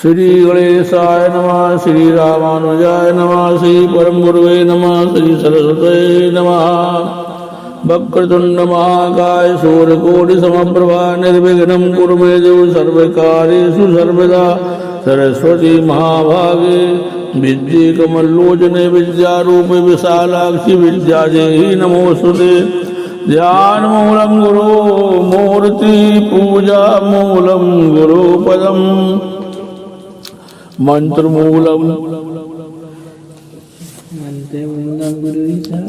श्री गणेशाय नमः, श्री रामानुजाय नमः, श्री परम गुरुवे नमः, श्री सरस्वते नमः। वक्रतुंड महाकाय सूर्यकोटि समप्रभा निर्विघ्नं कुरु मे देव सर्वकार्येषु सर्वदा। सरस्वती महाभागे विद्ये कमलोचने विद्यारूपे विशालाक्षि विद्यादेहि नमोस्तुते। ध्यान मूलम गुरु मूर्ति पूजा मूलम गुरु पदम मंत्र मूलम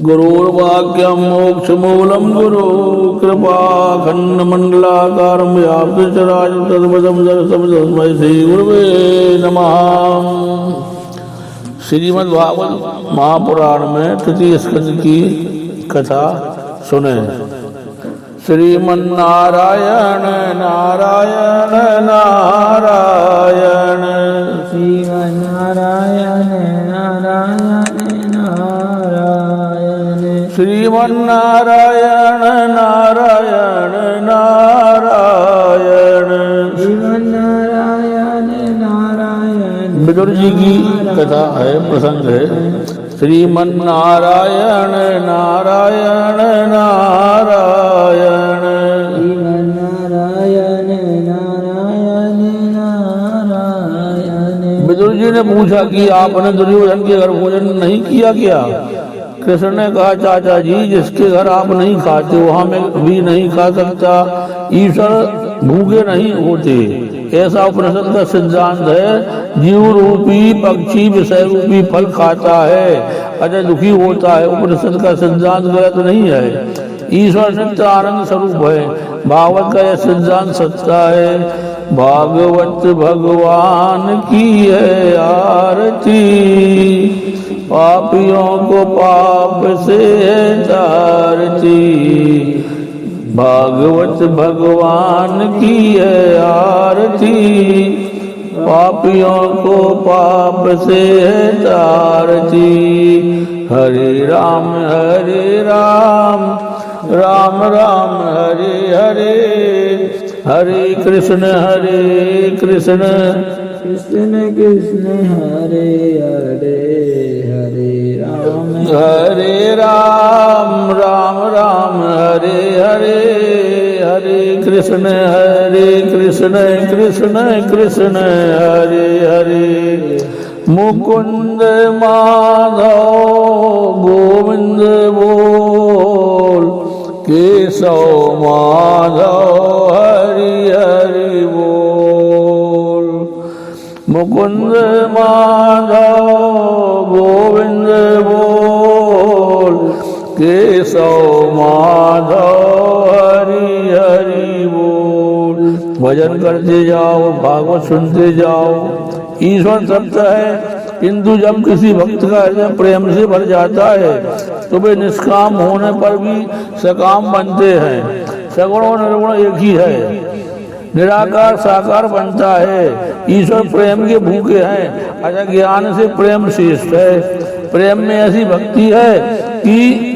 गुरुर्वाक्यम मोक्ष मूलम गुरु कृपा खंड मंडलाकारं व्याप्त चराचर तद्पदं दर्शनं तस्मै श्री गुरुवे नमः। श्रीमद्भागवत महापुराण में तृतीय स्कंद की कथा सुने। श्रीमन्नारायण नारायण नारायण, श्रीमन्नारायण नारायण नारायण, श्रीमन्नारायण नारायण नारायण, श्रीमन्नारायण नारायण। विदुर जी की कथा है, प्रसंग है। श्रीमन्नारायण नारायण नारायण, श्रीमन्नारायण नारायण नारायण। विदुर जी ने पूछा कि आपने दुर्योधन के घर भोजन नहीं किया क्या? कृष्ण ने कहा, चाचा जी, जिसके घर आप नहीं खाते वहां मैं भी नहीं खा सकता। ईश्वर भूखे नहीं होते, ऐसा उपनिषद का सिद्धांत है। जीव रूपी पक्षी विषय रूपी फल खाता है, अजय दुखी होता है। उपनिषद का सिद्धांत गलत नहीं है। ईश्वर नित्य आनंद स्वरूप है। भागवत का यह सिद्धांत सच्चा है। भागवत भगवान की है आरती, पापियों को पाप से तारती। भागवत भगवान की है आरती, पापियों को पाप से तारती। हरे राम राम राम हरे हरे, हरे कृष्ण कृष्ण कृष्ण हरे हरे, हरे राम राम राम हरे हरे, हरे कृष्ण कृष्ण कृष्ण हरे हरे। मुकुंद माधव गोविंद बोल, केशव माधव हरि हरि बोल। मुकुंद माधव गोविंद बोल, केशव माधव हरि हरि बोल। भजन करते जाओ, भागवत सुनते जाओ। ईश्वर सत्य है, किंतु जब किसी भक्त का हृदय प्रेम से भर जाता है तो वे निष्काम होने पर भी सकाम बनते हैं। सगुण और निर्गुण एक ही है, निराकार साकार बनता है। ईश्वर प्रेम के भूखे हैं, अतः ज्ञान से प्रेम श्रेष्ठ है। प्रेम में ऐसी भक्ति है कि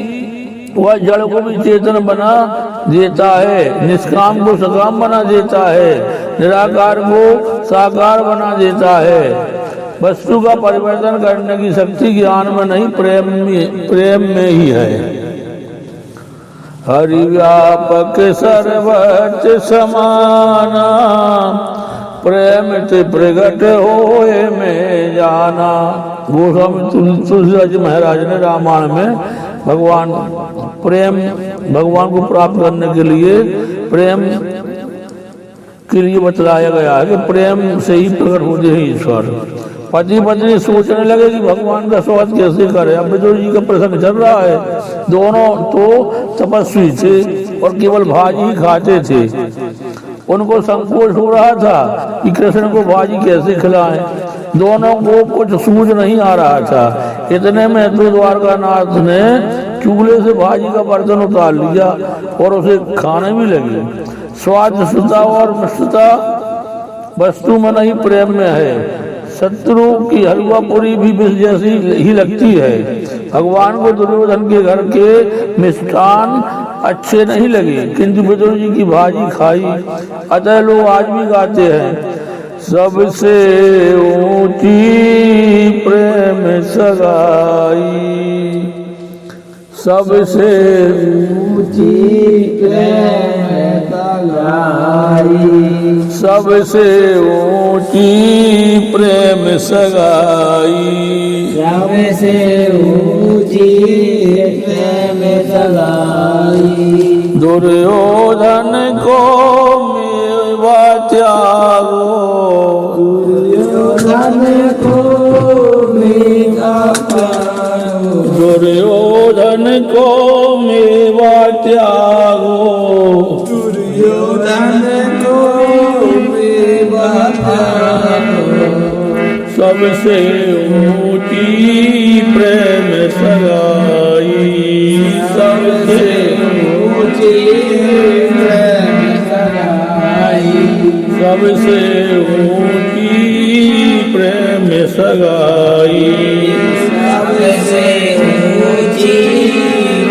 वह जड़ को भी चेतन बना देता है, निष्काम को सकाम बना देता है, निराकार को साकार बना देता है। वस्तु का परिवर्तन करने की शक्ति ज्ञान में नहीं, प्रेम में ही है। हरि व्यापक सर्वत्र समाना, प्रेम ते प्रगट होए में जाना। गोस्वामी तुलसीदास महाराज ने रामायण में भगवान को प्राप्त करने के लिए प्रेम के लिए बतलाया गया है कि प्रेम से ही प्रकट होते हैं ईश्वर। पति पत्नी सोचने लगे कि भगवान का स्वागत कैसे करें। अब विदुर जी का प्रसंग चल रहा है। दोनों तो तपस्वी थे और केवल भाजी ही खाते थे। उनको संकोच हो रहा था कि कृष्ण को भाजी कैसे खिलाएं। दोनों को कुछ सूझ नहीं आ रहा था। इतने में तो द्वारकानाथ ने चूल्हे से भाजी का बर्तन उतार लिया और उसे खाने भी लगे। स्वादिष्टता और मिष्टता वस्तु में नहीं, प्रेम में है। शत्रु की हलवा पूरी भी विष जैसी ही लगती है। भगवान को दुर्योधन के घर के मिष्ठान अच्छे नहीं लगे, किंतु विदुर जी की भाजी खाई। अतः लोग आज भी गाते हैं, सबसे ऊंची प्रेम सगाई, सबसे ऊंची प्रेम सगाई, सबसे ऊंची प्रेम सगाई, सबसे ऊंची प्रेम सगाई। दुर्योधन को मेवा त्यागो, दुर्योधन को मेवा त्यागो, दुर्योधन को मेवा त्यागो, दुर्योधन को मेवा त्यागो। सबसे ऊंची प्रेम सगाई, सबसे ऊंची प्रेम सगाई, सबसे ऊंची प्रेम सगाई, सबसे ऊंची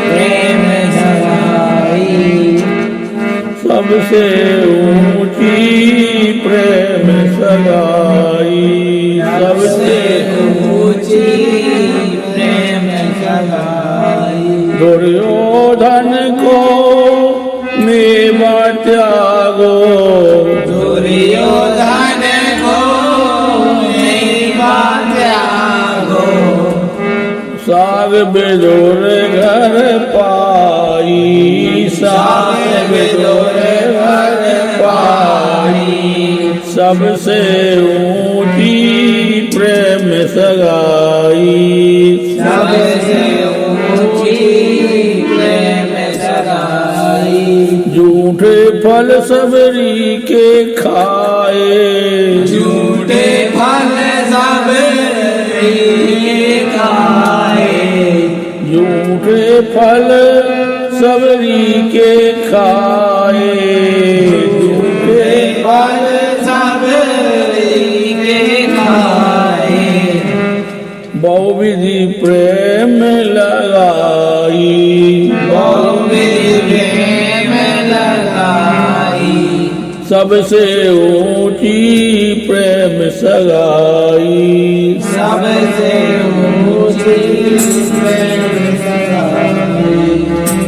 प्रेम सगाई, सबसे ऊंची प्रेम सगाई, सबसे ऊंची प्रेम सगाई। दुर्योधन को मेवा त्यागो, दुर्योधन को मेवा त्यागो, साग बिदुर घर पाई, साग बिदुर घर पाई, सबसे ऊंची प्रेम सगाई, सबसे ऊंची प्रेम सगाई। झूठे फल सबरी के खाए, झूठे फल सबरी खाए, झूठे फल सबरी के खाए, झूठे फल सबरी के खाए, बहुविधि प्रेम लगाई, बहुविधि प्रेम लगाई, सबसे ऊंची प्रेम सगाई, सबसे ऊंची प्रेम सगाई,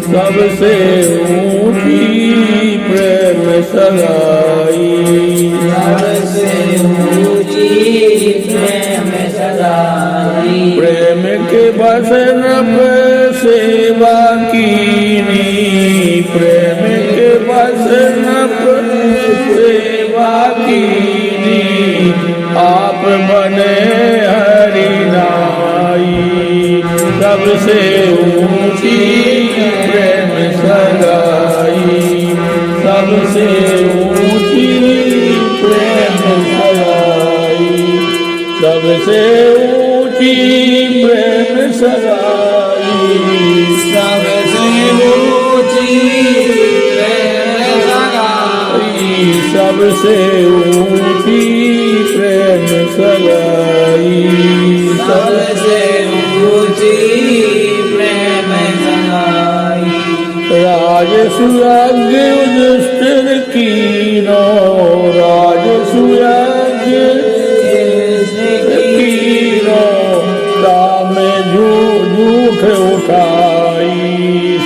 सबसे ऊंची प्रेम सगाई, सबसे ऊंची प्रेम सगाई। प्रेम के बसन पे सेवा कीनी, प्रेम के बसन पे सेवा कीनी, आप बने हरि नाई, सबसे ऊंची प्रेम सगाई, सबसे ऊंची प्रेम सगाई, सबसे ऊंची प्रेम सगाई, सबसे ऊंची प्रेम सगाई, सबसे ऊंची प्रेम सगाई, सबसे ऊंची प्रेम सगाई। राजसुयज्ञ युधिष्ठिर कीनो, राजसुयज्ञ कीनो, राम झूठ उठाई,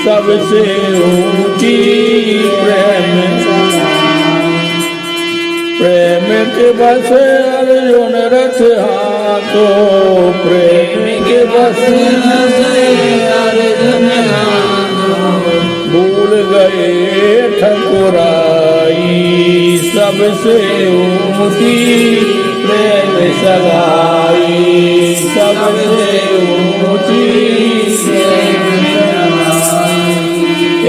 सबसे ऊंची प्रेम सगाई। प्रेम के बस अर्जुन रथ हाथो, प्रेम के बस अर्जुन हाथो, भूल गए ठकुराई, सबसे ऊंची प्रेम सगाई, सबसे ऊंची प्रेम सगाई।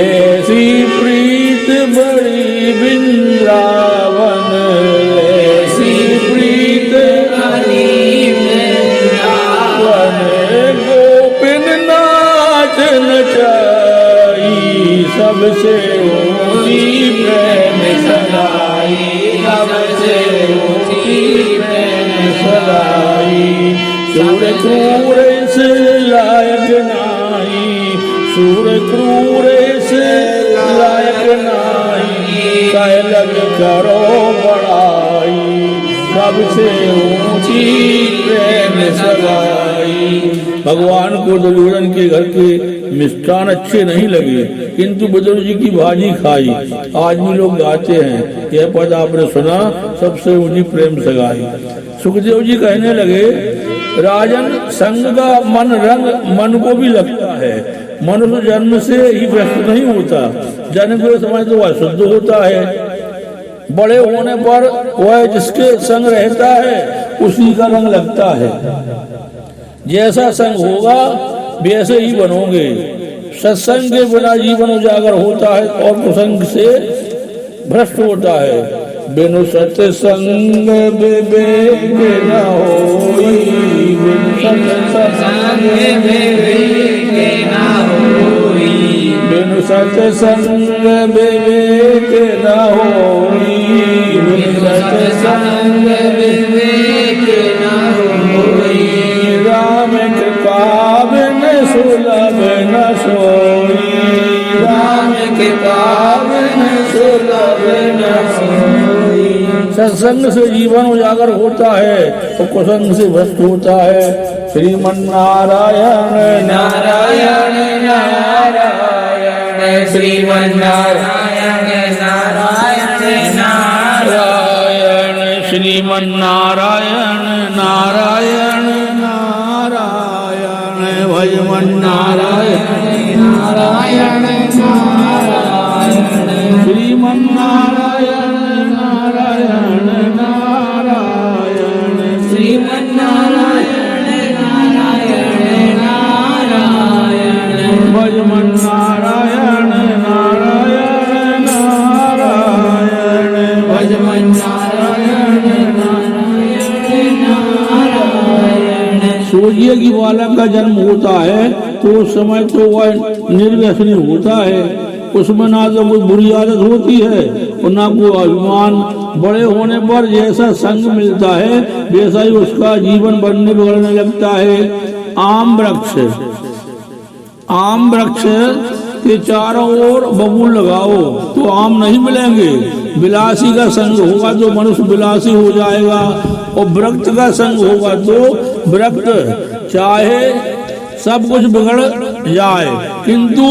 ऐसी प्रीत बड़ी वृंदावन, ऐसी प्रीत हरि वृंदावन, गोपिन नाच नचाई, सबसे ऊंची प्रेम सगाई, सबसे ऊंची प्रेम सगाई, सुर क्रूर से लायक नाई, सुर क्रूर से लायक नाई, कह लग करो बड़ाई, सबसे ऊंची प्रेम सगाई। भगवान को दुर्योधन के घर के मिष्ठान अच्छे नहीं लगे, किंतु बुजुर्ग जी की भाजी खाई। आज भी लोग गाते हैं, यह पद आपने सुना, सबसे ऊंची प्रेम सगाई। सुखदेव जी कहने लगे, राजन संग का मन रंग मन को भी लगता है। मनुष्य जन्म से ही भ्रष्ट नहीं होता, जन्म के समय तो वह शुद्ध होता है। बड़े होने पर वह जिसके संग रहता है उसी का रंग लगता है। जैसा संग होगा वैसे ही बनोगे। सत्संग के बिना जीवन उजागर होता है और कुसंग से भ्रष्ट होता है। बिनु सत्संग विवेक न होई, बिनु सत्संग विवेक न होई, बिनु सत्संग विवेक न होई, बिनु सत्संग विवेक न होई। राम कृपा बिन सुलभ न सोई, राम कृपा बिन सुलभ न सोई। सत्संग से जीवन उजागर होता है और कुसंग से भ्रष्ट होता है। श्रीमन नारायण नारायण नारायण, श्रीमन नारायण नारायण नारायण, श्रीमन नारायण नारायण नारायण, भजमन नारायण नारायण नारायण, श्रीमन नारायण नारायण नारायण, श्रीमन नारायण नारायण नारायण, भजमन नारायण नारायण नारायण, भजमन नारायण नारायण नारायण। सूर्य की बालक का जन्म होता है तो उस समय तो वह निर्व्यसनी होता है, उसमें ना तो कोई बुरी आदत होती है और ना कोई अभिमान। बड़े होने पर जैसा संग मिलता है वैसा ही उसका जीवन बनने बिगड़ने लगता है। आम वृक्ष के चारों ओर बबूल लगाओ तो आम नहीं मिलेंगे। विलासी का संग होगा तो मनुष्य विलासी हो जाएगा और विरक्त का संग होगा तो विरक्त। चाहे सब कुछ बिगड़ जाए किंतु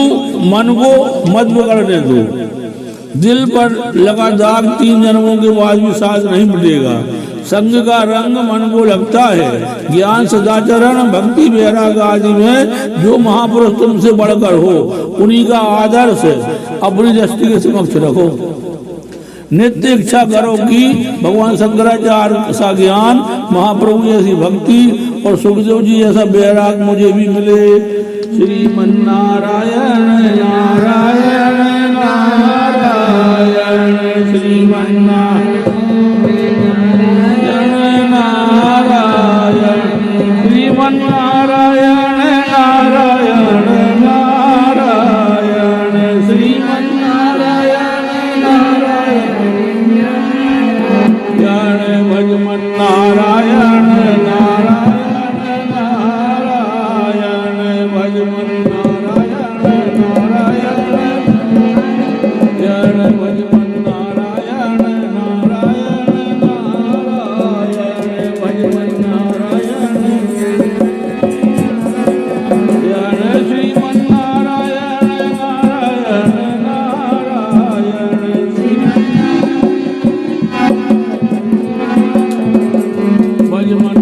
मन को मत बिगड़ने दो। दिल पर लगा दाग 3 जन्मों के बाद भी साथ नहीं मिटेगा। संग का रंग मन को लगता है। ज्ञान सदाचरण भक्ति वैराग आदि में जो महापुरुष तुमसे बढ़कर हो उन्हीं का आदर्श अपनी दृष्टि के समक्ष रखो। नित्य इच्छा करो कि भगवान शंकराचार्य सा ज्ञान, महाप्रभु जैसी भक्ति और सुखदेव जी जैसा वैराग मुझे भी मिले। श्रीमन नारायण नारायण नारायण, श्रीमन नारायण नारायण, श्रीमन नारायण नारायण नारायण, श्रीमन नारायण नारायण नारायण, भजमन नारायण नारायण नारायण, भजमन नारायण नारायण नारायण, भजमन नारायण नारायण नारायण, भजमन नारायण नारायण, श्रीमन नारायण नारायण नारायण, भजमन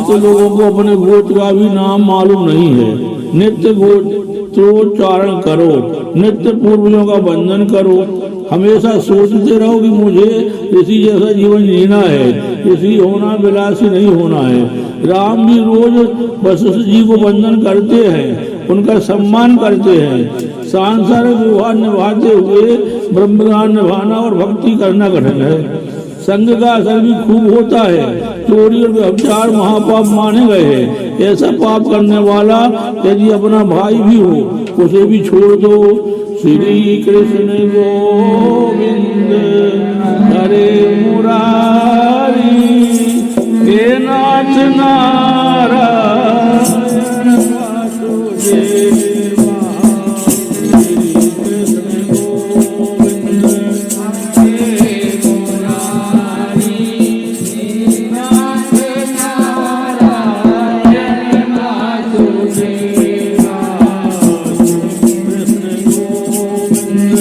तो लोगों को अपने गोत्र का भी नाम मालूम नहीं है। नित्य गोत्रोच्चारण करो, नित्य पूर्वजों का वंदन करो, हमेशा सोचते रहो कि मुझे ऋषि जैसा जीवन जीना है, ऋषि होना विलासी नहीं होना है। राम भी रोज वशिष्ठ जी को वंदन करते हैं, उनका सम्मान करते हैं। सांसारिक व्यवहार निभाते हुए ब्रह्म ज्ञान निभाना और भक्ति करना कठिन है। संग का असर भी खूब होता है। चोरी और व्यभिचार महापाप माने गए हैं। ऐसा पाप करने वाला यदि अपना भाई भी हो उसे भी छोड़ दो। श्री कृष्ण गोविंद हरे मुरारी, हे नाथ नारायण वासुदेवा। श्री कृष्ण गोविंद हरे मुरारी, हे नाथ नारायण वासुदेवा। कृष्ण गोविंद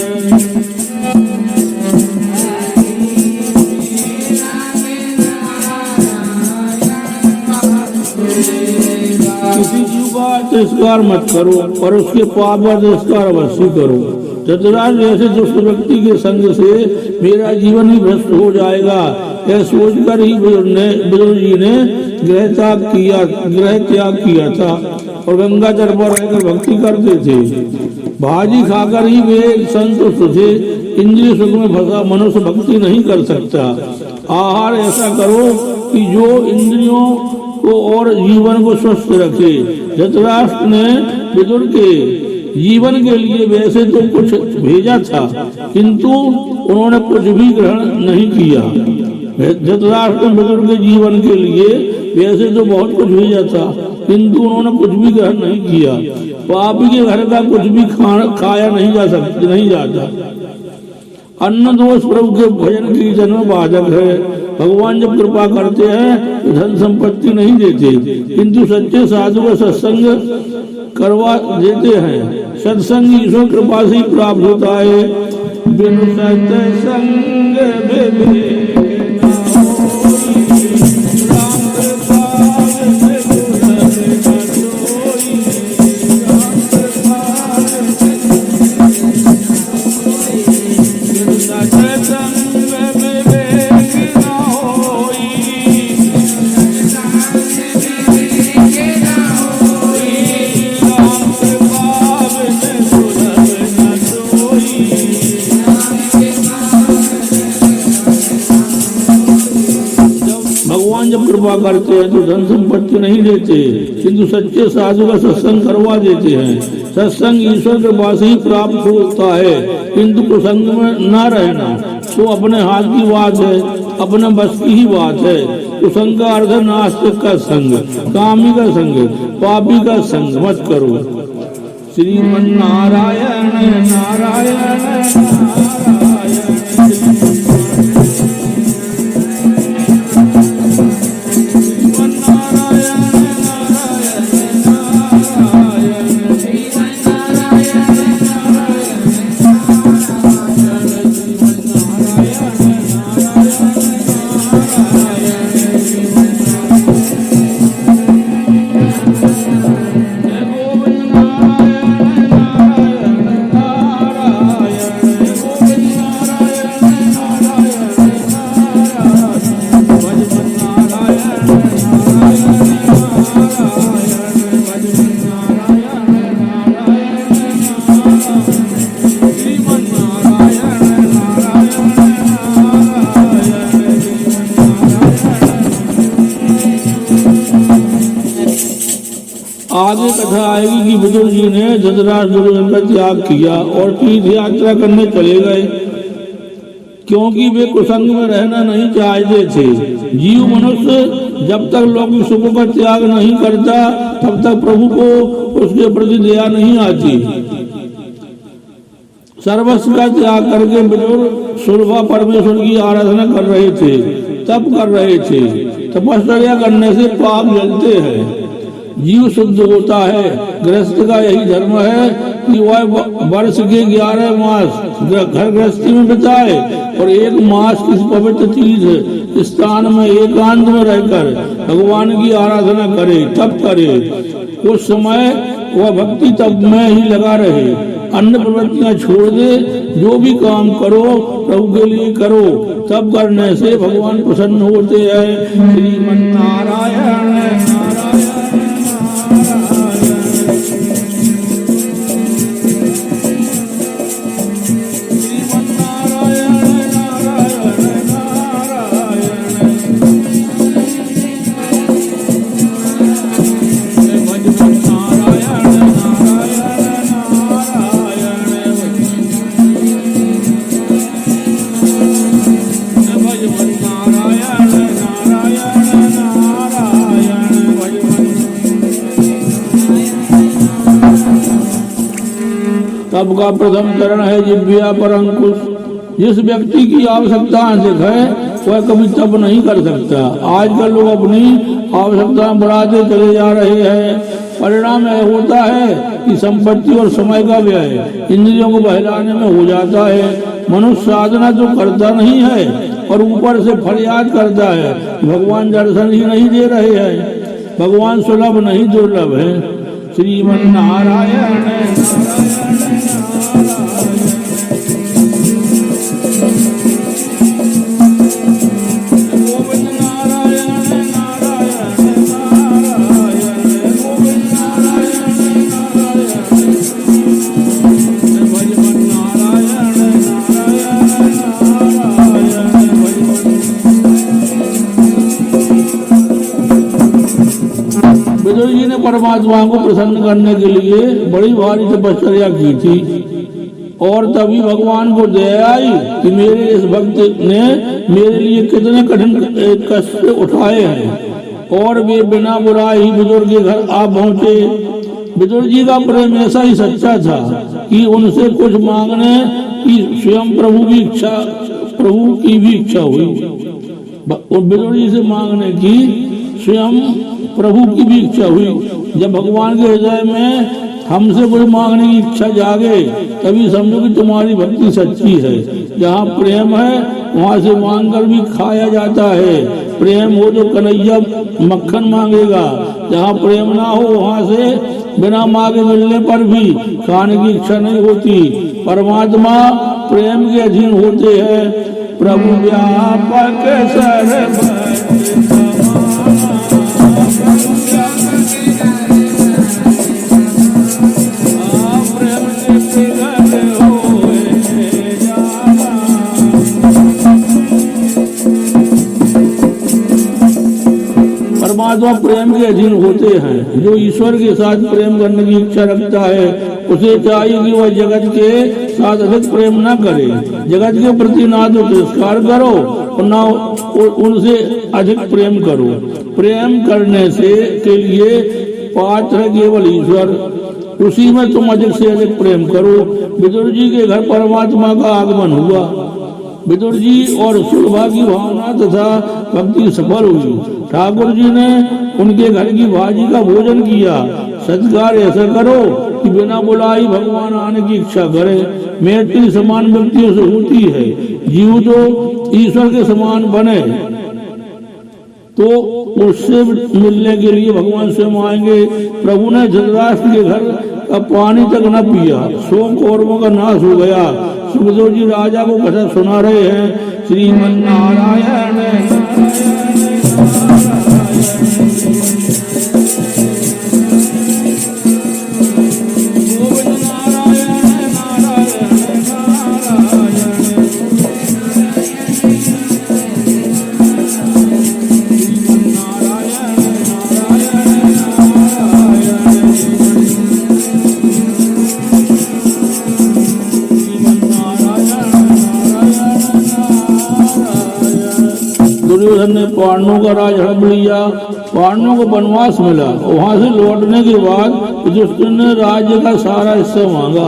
किसी जीव का तिरस्कार मत करो और उसके पाप का तिरस्कार अवश्य करो। धृतराष्ट्र जैसे दुष्ट व्यक्ति के संग से मेरा जीवन ही भ्रष्ट हो जाएगा, यह सोचकर ही बुजुर्ग जी ने गृह त्याग किया था और गंगा तट पर रहकर भक्ति करते थे। भाजी खाकर ही वे संतुष्ट थे। इंद्रिय सुख में फंसा मनुष्य भक्ति नहीं कर सकता। आहार ऐसा करो कि जो इंद्रियों को और जीवन को स्वस्थ रखे। धृतराष्ट्र ने विदुर के जीवन के लिए वैसे तो कुछ भेजा था, किंतु उन्होंने कुछ भी ग्रहण नहीं किया। धृतराष्ट्र ने विदुर के जीवन के लिए वैसे तो बहुत कुछ भेजा था, किंतु उन्होंने कुछ भी ग्रहण नहीं किया। पापी के घर का कुछ भी खाया नहीं जाता। अन्न दोष प्रभु के भजन कीर्तन में बाधक है। भगवान जब कृपा करते हैं तो धन संपत्ति नहीं देते, किंतु सच्चे साधु का सत्संग करवा देते हैं। सत्संग ईश्वर कृपा से ही प्राप्त होता है। बिनु सत्संग जब कृपा करते हैं तो धन संपत्ति नहीं देते, किंतु सच्चे साधु का सत्संग करवा देते हैं। सत्संग ईश्वर के पास ही प्राप्त होता है, किंतु कुसंग में न रहना तो अपने हाथ की बात है, अपने बस की ही बात है। कुसंग का अर्थ नास्तिक का संग, कामी का संग, पापी का संग मत करो। श्रीमन नारायण नारायण आगे कथा आएगी कि विदुर जी ने धृतराष्ट्र दुर्योधन का त्याग किया और तीर्थ यात्रा करने चले गए, क्योंकि वे कुसंग में रहना नहीं चाहते थे। जीव मनुष्य जब तक लौकिक सुखों का त्याग नहीं करता तब तक प्रभु को उसके प्रति दया नहीं आती। सर्वस्व का त्याग करके विदुर सुलभा परमेश्वर की आराधना कर रहे थे, तप कर रहे थे। तपस्या करने से पाप जलते हैं, जीव शुद्ध होता है। गृहस्थ का यही धर्म है कि वह वर्ष के 11 मास घर गृहस्थी में बिताए और 1 मास किसी पवित्र तीर्थ स्थान में एकांत में रहकर भगवान की आराधना करे, तप करे। उस समय वह भक्ति तप में ही लगा रहे, अन्य प्रवृत्तियां छोड़ दे। जो भी काम करो प्रभु के लिए करो, तब करने से भगवान प्रसन्न होते हैं। श्रीमन्नारायण नारायण तप का प्रथम चरण है जिह्वा पर अंकुश। जिस व्यक्ति की आवश्यकता अधिक है वह कभी तप नहीं कर सकता। आजकल लोग अपनी आवश्यकता बढ़ाते चले जा रहे हैं। परिणाम यह होता है कि संपत्ति और समय का व्यय इंद्रियों को बहलाने में हो जाता है। मनुष्य साधना तो करता नहीं है और ऊपर से फरियाद करता है, भगवान दर्शन ही नहीं दे रहे हैं। भगवान सुलभ नहीं दुर्लभ है। श्रीमन्नारायण विदुर जी ने परमात्मा को प्रसन्न करने के लिए बड़ी भारी तपस्या की थी और तभी भगवान को दया आई कि मेरे इस भक्त ने मेरे लिए कितने कठिन कष्ट उठाए हैं और वे बिना बुलाए ही विदुर के घर आ पहुंचे। विदुर जी का प्रेम ऐसा ही सच्चा था कि उनसे कुछ मांगने की स्वयं प्रभु की भी इच्छा हुई। विदुर जी से मांगने की स्वयं प्रभु की भी इच्छा हुई। जब भगवान के हृदय में हमसे कुछ मांगने की इच्छा जागे तभी समझो कि तुम्हारी भक्ति सच्ची है। जहाँ प्रेम है वहाँ से मांग कर भी खाया जाता है। प्रेम हो तो कन्हैया मक्खन मांगेगा, जहाँ प्रेम ना हो वहाँ से बिना मांगे मिलने पर भी खाने की इच्छा नहीं होती। परमात्मा प्रेम के अधीन होते हैं। प्रभु व्यापक सर्व परमात्मा प्रेम के अधीन होते हैं। जो ईश्वर के साथ प्रेम करने की इच्छा रखता है उसे चाहिए कि वह जगत के साथ अधिक प्रेम न करे। जगत के प्रति ना तो तिरस्कार करो और ना उनसे अधिक प्रेम करो। प्रेम करने से के लिए पात्र है केवल ईश्वर, उसी में तुम अधिक से अधिक प्रेम करो। विदुर जी के घर परमात्मा का आगमन हुआ। विदुर जी और सुलभा की भावना तथा भक्ति सफल हुई। ठाकुर जी ने उनके घर की भाजी का भोजन किया। सत्कार ऐसा करो कि बिना बुलाए भगवान आने की इच्छा करे। मैत्री समान व्यक्तियों से होती है। जीव जो ईश्वर के समान बने तो उससे मिलने के लिए भगवान स्वयं आएंगे। प्रभु ने धृतराष्ट्र के घर का पानी तक न पिया, 100 कौरवों का नाश हो गया। सुखदेव जी राजा को कथा सुना रहे हैं। श्रीमन्नारायण दुर्योधन ने पांडवों का राज हड़प लिया। पांडवों को वनवास मिला। वहां से लौटने के बाद युधिष्ठिर ने राज्य का सारा हिस्सा मांगा,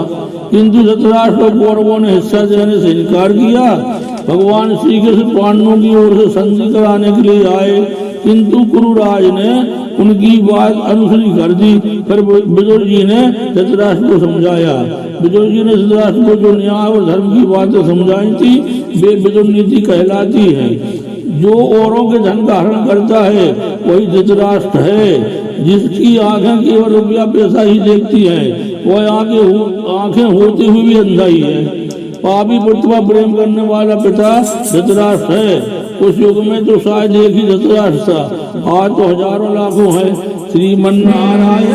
किंतु धृतराष्ट्र और कौरवों ने हिस्सा देने से इनकार किया। भगवान श्री कृष्ण पांडवों की ओर से संधि कराने के लिए आए, किंतु कुरुराज ने उनकी बात अनुसरी कर दी। फिर विदुर जी ने धृतराष्ट्र को समझाया। विदुर जी ने धृतराष्ट्र को जो न्याय और धर्म की बातें समझाई थी वे विदुर नीति कहलाती है। जो औरों के धन का हरण करता है वही धृतराष्ट्र है। जिसकी आंखें केवल रुपया पैसा ही देखती है वह आंखें होती हुई भी अंधा ही है। पापी पुत्र पर प्रेम करने वाला पिता धृतराष्ट्र है। उस युग में तो शायद एक ही धृतराष्ट्र था, आज तो हजारों लाखों है। श्रीमन नारायण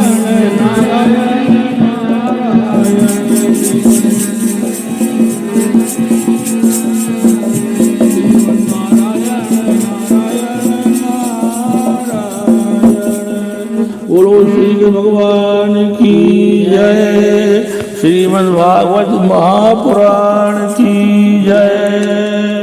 नारायण बोलो श्री भगवान की जय। श्रीमद् भागवत महापुराण की जय।